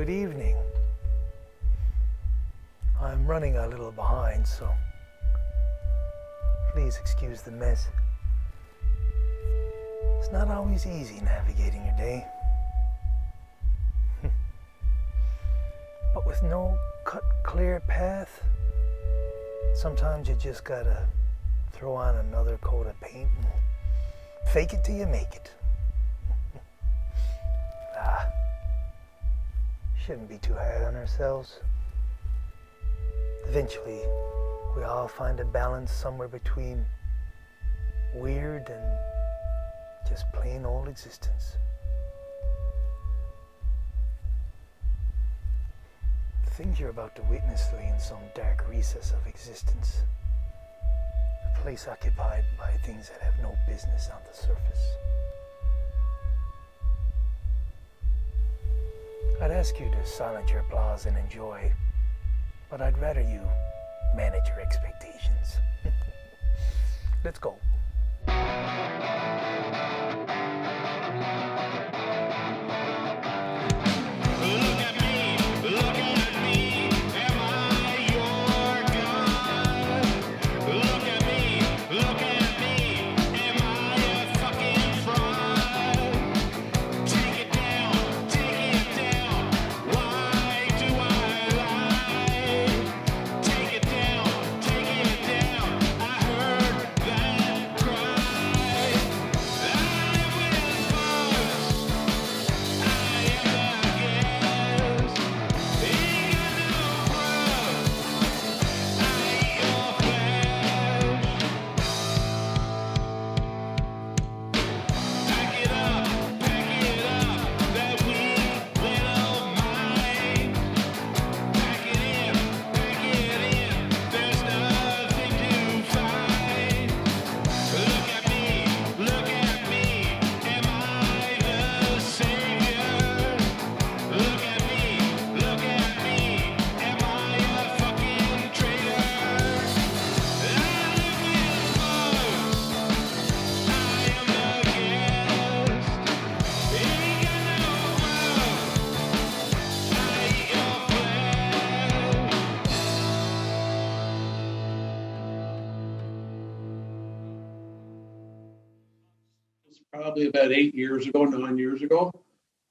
Good evening. I'm running a little behind, so please excuse the mess. It's not always easy navigating your day. But with no cut, clear path, sometimes you just gotta throw on another coat of paint and fake it till you make it. Shouldn't be too hard on ourselves. Eventually, we all find a balance somewhere between weird and just plain old existence. The things you're about to witness lay in some dark recess of existence. A place occupied by things that have no business on the surface. I'd ask you to silence your applause and enjoy, but I'd rather you manage your expectations. Let's go. Probably about 9 years ago.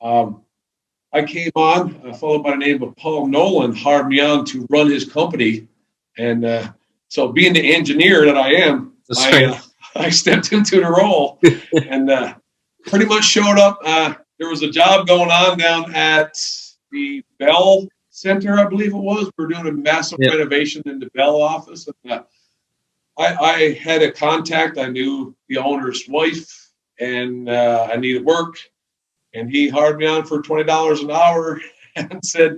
I came on, a fellow by the name of Paul Nolan hired me on to run his company. And so being the engineer that I am, I stepped into the role and pretty much showed up. There was a job going on down at the Bell Center, I believe it was. We're doing a massive renovation in the Bell office. And, I had a contact. I knew the owner's wife. And I needed work, and he hired me on for $20 an hour and said,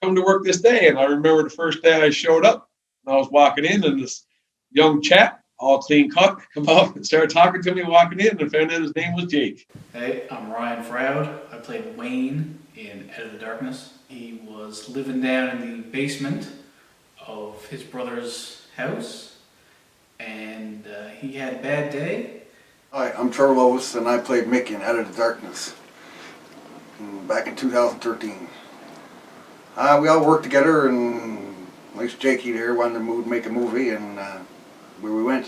come to work this day. And I remember the first day I showed up, and I was walking in, and this young chap, all clean cut, come up and started talking to me walking in, and found out his name was Jake. Hey, I'm Ryan Froud. I played Wayne in Out of the Darkness. He was living down in the basement of his brother's house, and he had a bad day. Hi, I'm Trevor Opus, and I played Mick in Out of the Darkness back in 2013. We all worked together, and nice Jakey there wanted to make a movie, and where we went.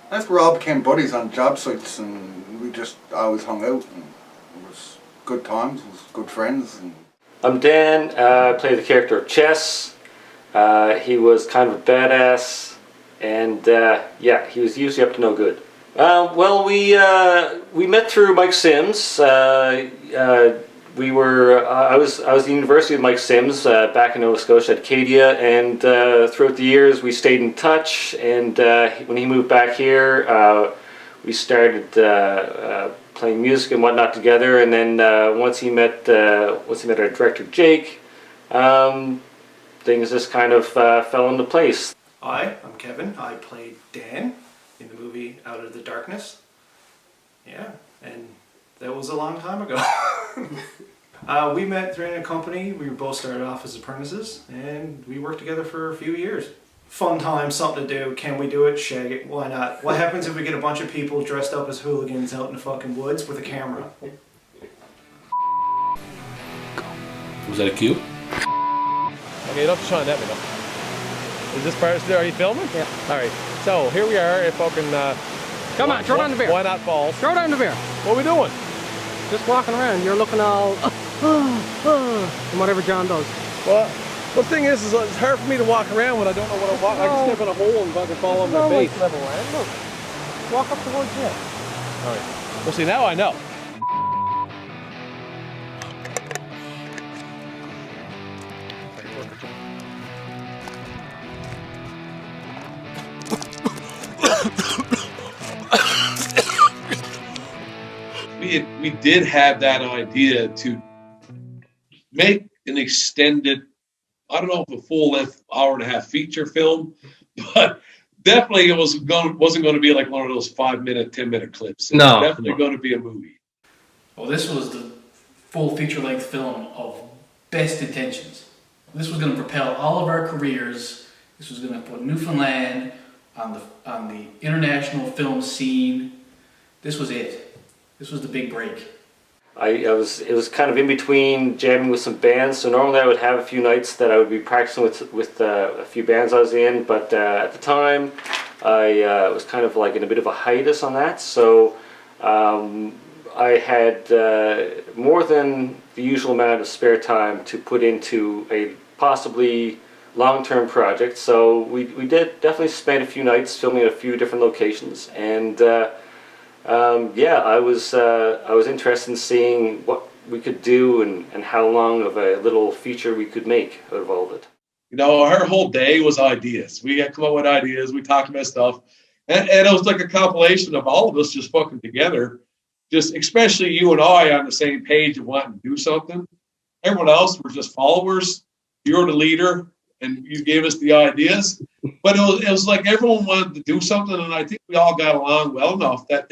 That's where we all became buddies on job sites, and we just always hung out, and it was good times, it was good friends. And I'm Dan. I play the character of Chess. He was kind of a badass. And he was usually up to no good. We met through Mike Sims. I was at the University with Mike Sims back in Nova Scotia at Acadia, and throughout the years we stayed in touch. And when he moved back here, we started playing music and whatnot together. And then once he met our director Jake, things just kind of fell into place. Hi, I'm Kevin. I played Dan in the movie Out of the Darkness. Yeah, and that was a long time ago. We met through a company. We both started off as apprentices, and we worked together for a few years. Fun time, something to do. Can we do it? Shag it. Why not? What happens if we get a bunch of people dressed up as hooligans out in the fucking woods with a camera? Was that a cue? Okay, you don't have to shine that me though. Is this part still? Are you filming? Yeah. All right. So here we are at fucking. Come on, throw down the beer. Why not Falls? Throw down the beer. What are we doing? Just walking around. You're looking all and whatever John does. Well, the thing is it's hard for me to walk around when I don't know what I'm walking. I can step in a hole and fucking fall on my face. Level land. Look, walk up towards you. All right. Well, see, now I know. We did have that idea to make an extended, I don't know if a full length hour and a half feature film, but definitely it wasn't going to be like one of those 5-minute, 10-minute clips. It was definitely going to be a movie. Well, this was the full feature-length film of best intentions. This was going to propel all of our careers. This was going to put Newfoundland on the international film scene. This was it. This was the big break. It was kind of in between jamming with some bands. So normally I would have a few nights that I would be practicing with a few bands I was in, but at the time I was kind of like in a bit of a hiatus on that. So I had more than the usual amount of spare time to put into a possibly long-term project. So we did definitely spend a few nights filming at a few different locations, and yeah, I was interested in seeing what we could do and how long of a little feature we could make out of all of it. You know, our whole day was ideas. We had come up with ideas. We talked about stuff, and it was like a compilation of all of us just fucking together. Just especially you and I on the same page of wanting to do something. Everyone else were just followers. You were the leader, and you gave us the ideas. But it was like everyone wanted to do something, and I think we all got along well enough that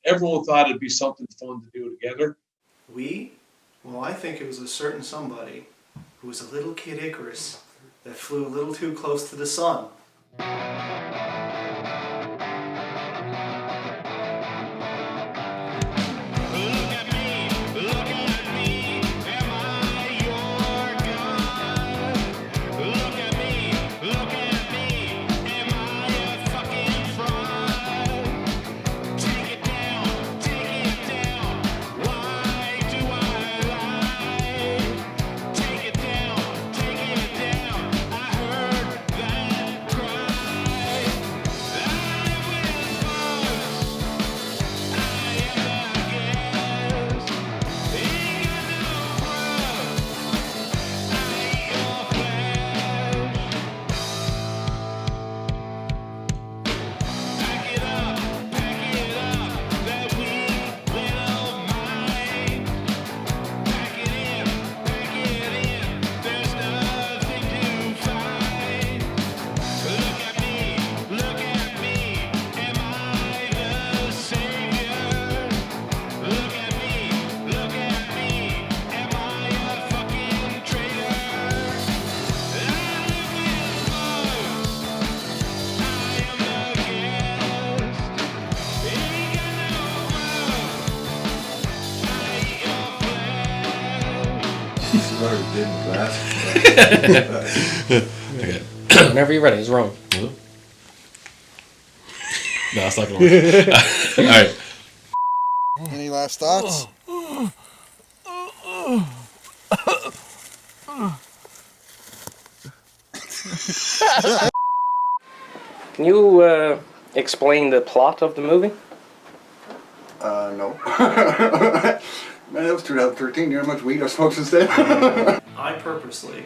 everyone thought it'd be something fun to do together. Well, I think it was a certain somebody who was a little kid Icarus that flew a little too close to the sun. Okay. Whenever you're ready, it's wrong. No, it's not gonna work. All right. Any last thoughts? Can you explain the plot of the movie? No. Man, that was 2013. You know how much weed I smoked since then? I purposely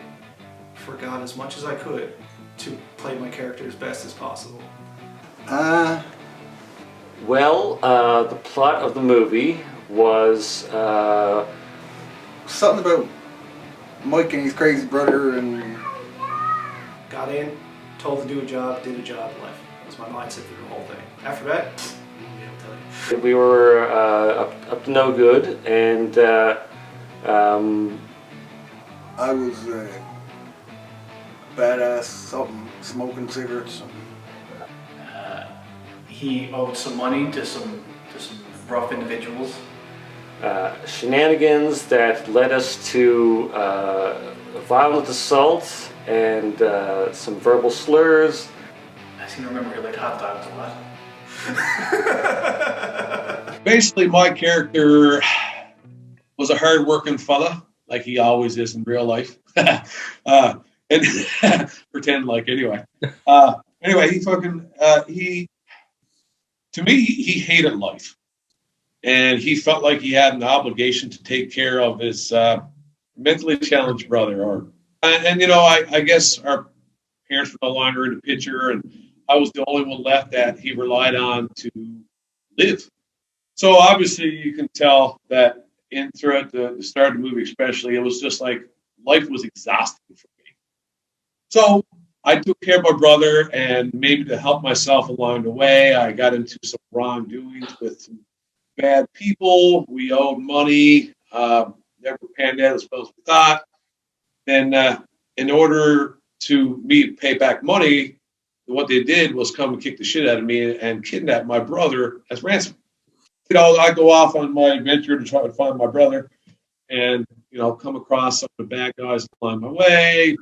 forgot as much as I could to play my character as best as possible. Well, the plot of the movie was something about Mike and his crazy brother and... Got in, told to do a job, did a job, left. That was my mindset through the whole thing. After that, I'll tell you. we were up to no good, and I was badass, something, smoking cigarettes. He owed some money to some rough individuals, shenanigans that led us to violent assault and some verbal slurs. I seem to remember you liked hot dogs a lot. Basically, my character was a hard-working fella, like he always is in real life. And pretend like anyway. Anyway, to me, he hated life. And he felt like he had an obligation to take care of his mentally challenged brother. And I guess our parents were no longer in the picture, and I was the only one left that he relied on to live. So obviously you can tell that throughout the start of the movie especially, it was just like life was exhausting for me. So I took care of my brother, and maybe to help myself along the way, I got into some wrongdoings with some bad people. We owed money, never panned out as well as we thought. Then in order to me pay back money, what they did was come and kick the shit out of me and kidnap my brother as ransom. I go off on my adventure to try to find my brother, and come across some of the bad guys along my way.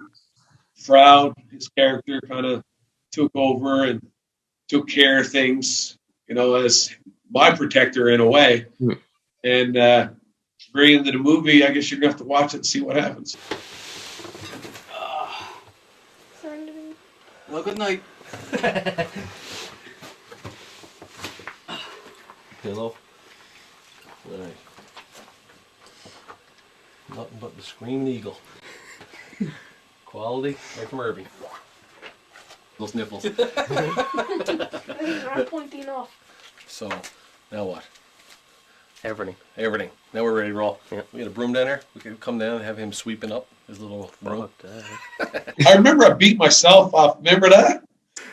Froud, his character, kind of took over and took care of things, as my protector in a way. And very into the movie, I guess you're going to have to watch it and see what happens. Well, good night. Pillow. Right. Nothing but the Screaming Eagle. Quality, right from Irving. Those nipples. I'm pointing off. So, now what? Everything. Everything. Now we're ready to roll. Yeah. We got a broom down there. We could come down and have him sweeping up his little broom. I remember I beat myself off. Remember that?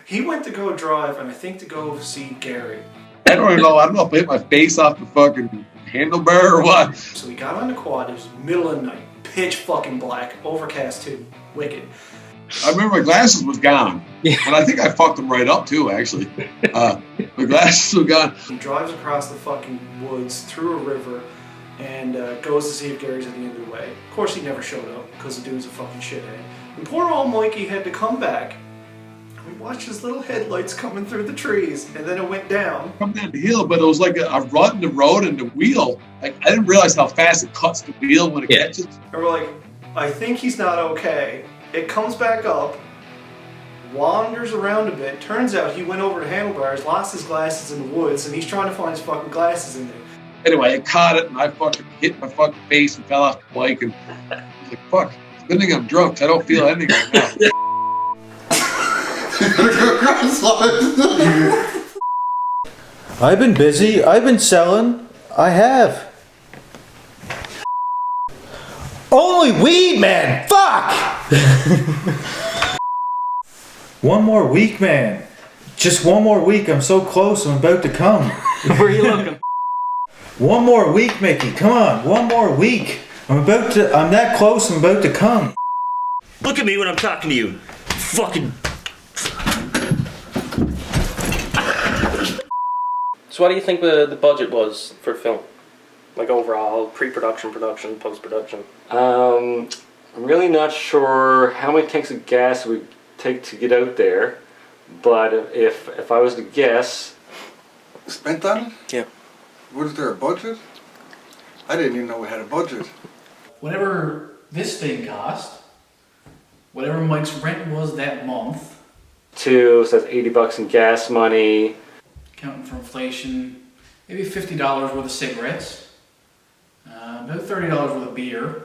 He went to go drive, and I think to go see Gary. I don't even know. I don't know if I hit my face off the fucking handlebar or what. So we got on the quad. It was middle of the night, pitch fucking black, overcast too, wicked. I remember my glasses was gone. Yeah. And I think I fucked them right up too, actually. My glasses were gone. He drives across the fucking woods through a river and goes to see if Gary's at the end of the way. Of course, he never showed up because the dude's a fucking shithead. And poor old Mikey had to come back. We watched his little headlights coming through the trees, and then it went down. Come down the hill, but it was like a rut in the road, and the wheel, like I didn't realize how fast it cuts the wheel when it catches. And we're like, I think he's not okay. It comes back up, wanders around a bit. Turns out he went over to handlebars, lost his glasses in the woods, and he's trying to find his fucking glasses in there. Anyway, I caught it, and I fucking hit my fucking face and fell off the bike, and I was like, fuck, it's a good thing I'm drunk, I don't feel anything right now. I've been busy. I've been selling. I have. Only weed, man. Fuck! One more week, man. Just one more week. I'm so close. I'm about to come. Where are you looking? One more week, Mickey. Come on. One more week. I'm that close. I'm about to come. Look at me when I'm talking to you. Fucking. So what do you think the budget was for film? Like overall, pre-production, production, post-production? I'm really not sure how many tanks of gas it would take to get out there, but if I was to guess... Spent on it? Yeah. Was there a budget? I didn't even know we had a budget. Whatever this thing cost, whatever Mike's rent was that month, so that's $80 in gas money. counting for inflation, maybe $50 worth of cigarettes, about $30 worth of beer.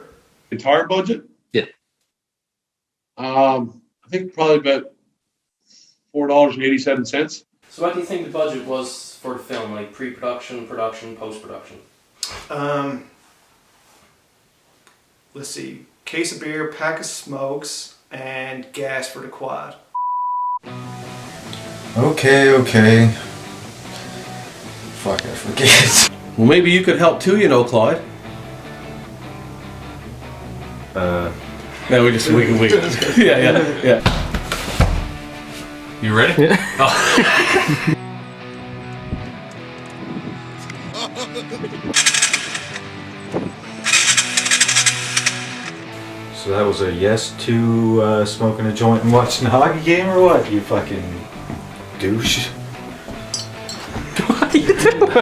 Entire budget? Yeah. I think probably about $4.87. So what do you think the budget was for the film, like pre-production, production, post-production? Let's see, case of beer, pack of smokes, and gas for the quad. Okay. Fuck, I forget. Well, maybe you could help too, Clyde. No, we can wait. Yeah. You ready? Yeah. Oh. that was a yes to smoking a joint and watching a hockey game or what? You fucking douche. What are you doing?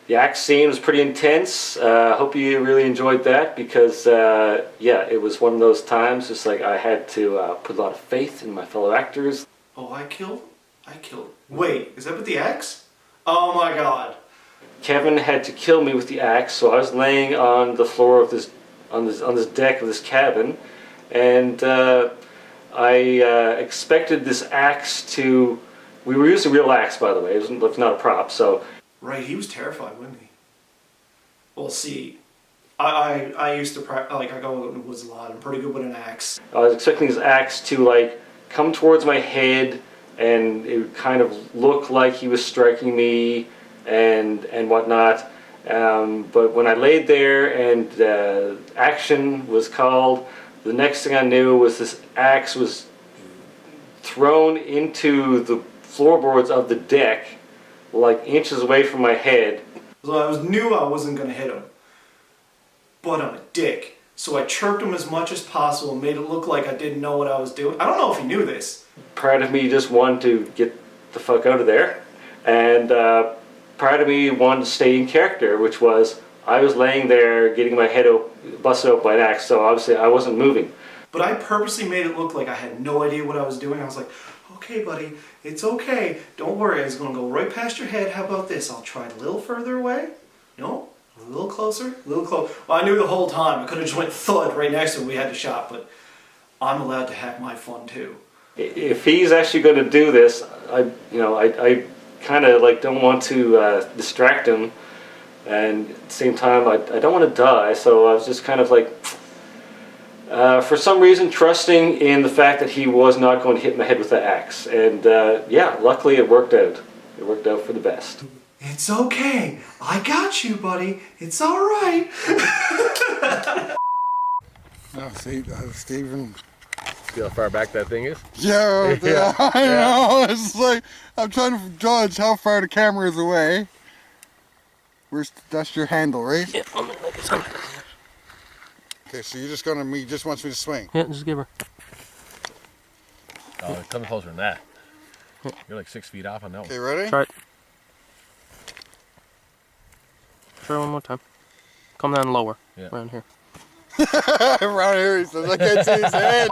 The axe scene was pretty intense. Hope you really enjoyed that because, yeah, it was one of those times just like I had to put a lot of faith in my fellow actors. Oh, I killed? Wait, is that with the axe? Oh my god. Kevin had to kill me with the axe, so I was laying on the floor of this, on this deck of this cabin, and I expected this axe to. We were using a real axe, by the way. It was not a prop, so. Right, he was terrified, wasn't he? Well, see, I used to like I go out in the woods a lot. I'm pretty good with an axe. I was expecting this axe to like come towards my head, and it would kind of look like he was striking me, and whatnot. But when I laid there and action was called, the next thing I knew was this axe was thrown into the floorboards of the deck, like inches away from my head. So I knew I wasn't going to hit him. But I'm a dick. So I chirped him as much as possible and made it look like I didn't know what I was doing. I don't know if he knew this. Part of me just wanted to get the fuck out of there. And part of me wanted to stay in character, which was I was laying there getting my head busted open by an axe, so obviously I wasn't moving. But I purposely made it look like I had no idea what I was doing. I was like, okay, buddy, it's okay. Don't worry, I was going to go right past your head. How about this? I'll try a little further away. No? A little closer? A little closer. Well, I knew the whole time. I could have just went thud right next to him. We had the shot, but I'm allowed to have my fun too. If he's actually going to do this, I kind of like don't want to distract him, and at the same time I don't want to die. So I was just kind of like, for some reason, trusting in the fact that he was not going to hit my head with the axe, and yeah, luckily it worked out. It worked out for the best. It's okay. I got you, buddy. It's all right. Oh, see, Stephen. See how far back that thing is? Yeah, Yeah. I know. It's like I'm trying to judge how far the camera is away. That's your handle, right? Yeah, I'm gonna make it sound. Okay, so you're just gonna just wants me to swing. Yeah, just give her. Oh, come closer than that. You're like 6 feet off on that one. Okay, ready? Try it. Try one more time. Come down lower. Yeah. Around here. Around here, he says. I can't see his head.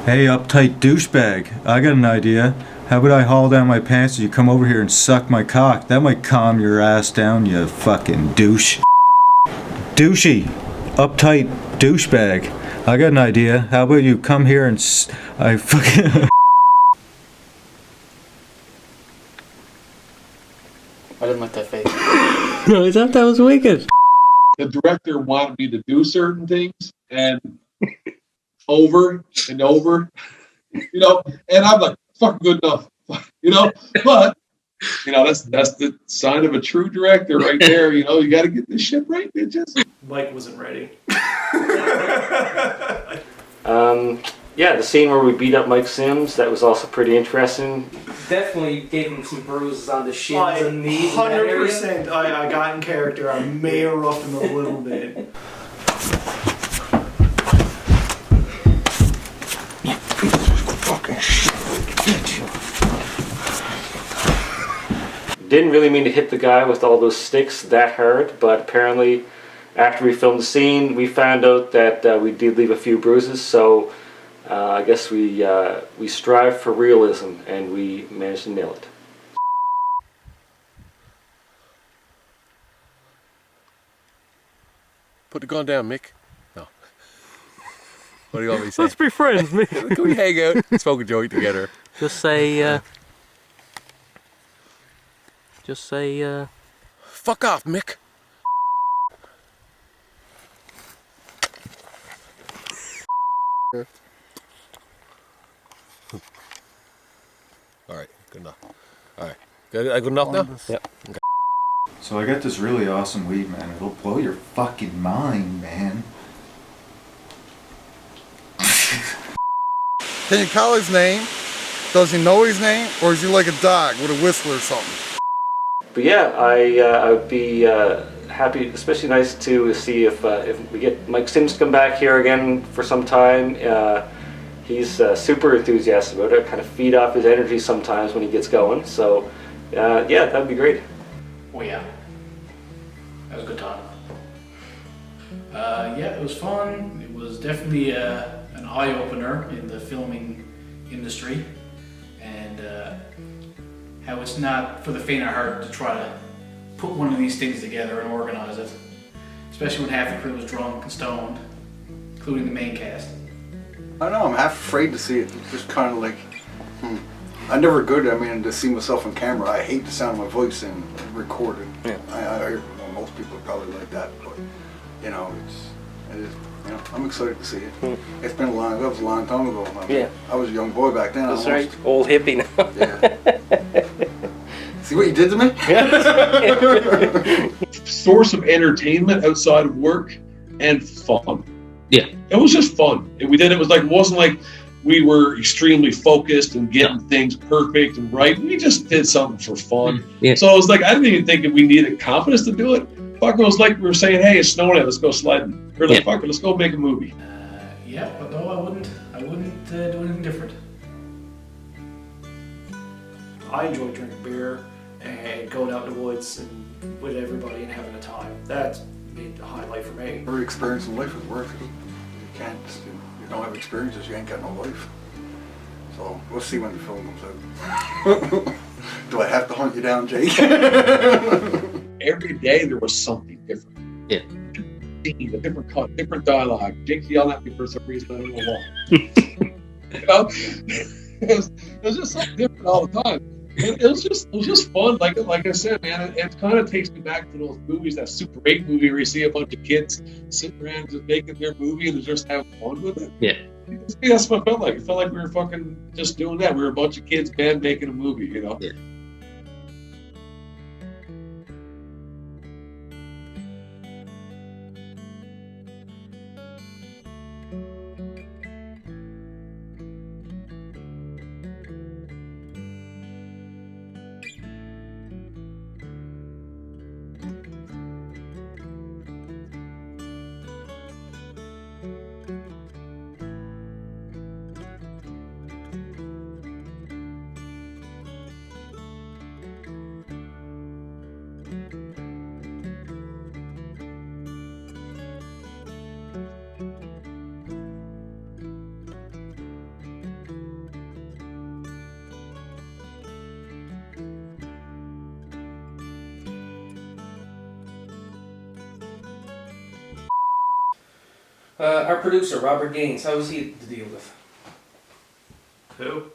Hey, uptight douchebag. I got an idea. How about I haul down my pants and you come over here and suck my cock? That might calm your ass down, you fucking douche. Douchey. Uptight douchebag. I got an idea. How about you come here and I fucking... I didn't like that face. No, I thought that was wicked. The director wanted me to do certain things and over and over, and I'm like, fucking good enough, but that's the sign of a true director right there. You got to get this shit right, bitches. Mike wasn't ready. Yeah, the scene where we beat up Mike Sims, that was also pretty interesting. Definitely gave him some bruises on the shins I and knees. 100%. I got in character. I may have roughed him a little bit. Didn't really mean to hit the guy with all those sticks that hard, but apparently after we filmed the scene, we found out that we did leave a few bruises, so I guess we strive for realism, and we managed to nail it. Put the gun down, Mick. No. What do you want me to say? Let's be friends, Mick. Can we hang out? Smoke a joint together. Just say, Fuck off, Mick. Alright, good enough. Alright. Good enough now? Yep. Okay. So I got this really awesome weed, man. It'll blow your fucking mind, man. Can you call his name? Does he know his name? Or is he like a dog with a whistle or something? But yeah, I would be happy, especially nice to see if we get Mike Sims to come back here again for some time. He's super enthusiastic about it. Kind of feed off his energy sometimes when he gets going. So yeah, that'd be great. Oh yeah, that was a good time. Yeah, it was fun. It was definitely an eye-opener in the filming industry, and how it's not for the faint of heart to try to put one of these things together and organize it, especially when half the crew was drunk and stoned, including the main cast. I don't know, I'm half afraid to see it. Just kind of like, I'm never good, to see myself on camera. I hate the sound of my voice in recording. Yeah. I most people are probably like that, but I'm excited to see it. It's been that was a long time ago. I was a young boy back then. That's right, old hippie now. Yeah. See what you did to me? Source of entertainment outside of work and fun. Yeah. It was just fun. It wasn't like we were extremely focused and getting things perfect and right. We just did something for fun. Yeah. So it was like, I didn't even think that we needed confidence to do it. Fuck, it was like we were saying, hey, it's snowing out, let's go sledding. Or like, fuck it, let's go make a movie. Yeah, but no, I wouldn't do anything different. I enjoy drinking beer and going out in the woods and with everybody and having a time. That's been a highlight for me. Every experience in life is worth it. You don't have experiences, you ain't got no life. So we'll see when the film comes out. Do I have to hunt you down, Jake? Every day there was something different. Yeah. A different cut, different dialogue. Jake's yelling at me for some reason, I don't know why. It was just something different all the time. It was just fun. Like I said, man, it kind of takes me back to those movies, that Super 8 movie where you see a bunch of kids sitting around just making their movie and they're just having fun with it. Yeah. That's what it felt like. It felt like we were fucking just doing that. We were a bunch of kids, man, making a movie, Yeah. Our producer, Robert Gaines, how was he to deal with? Who?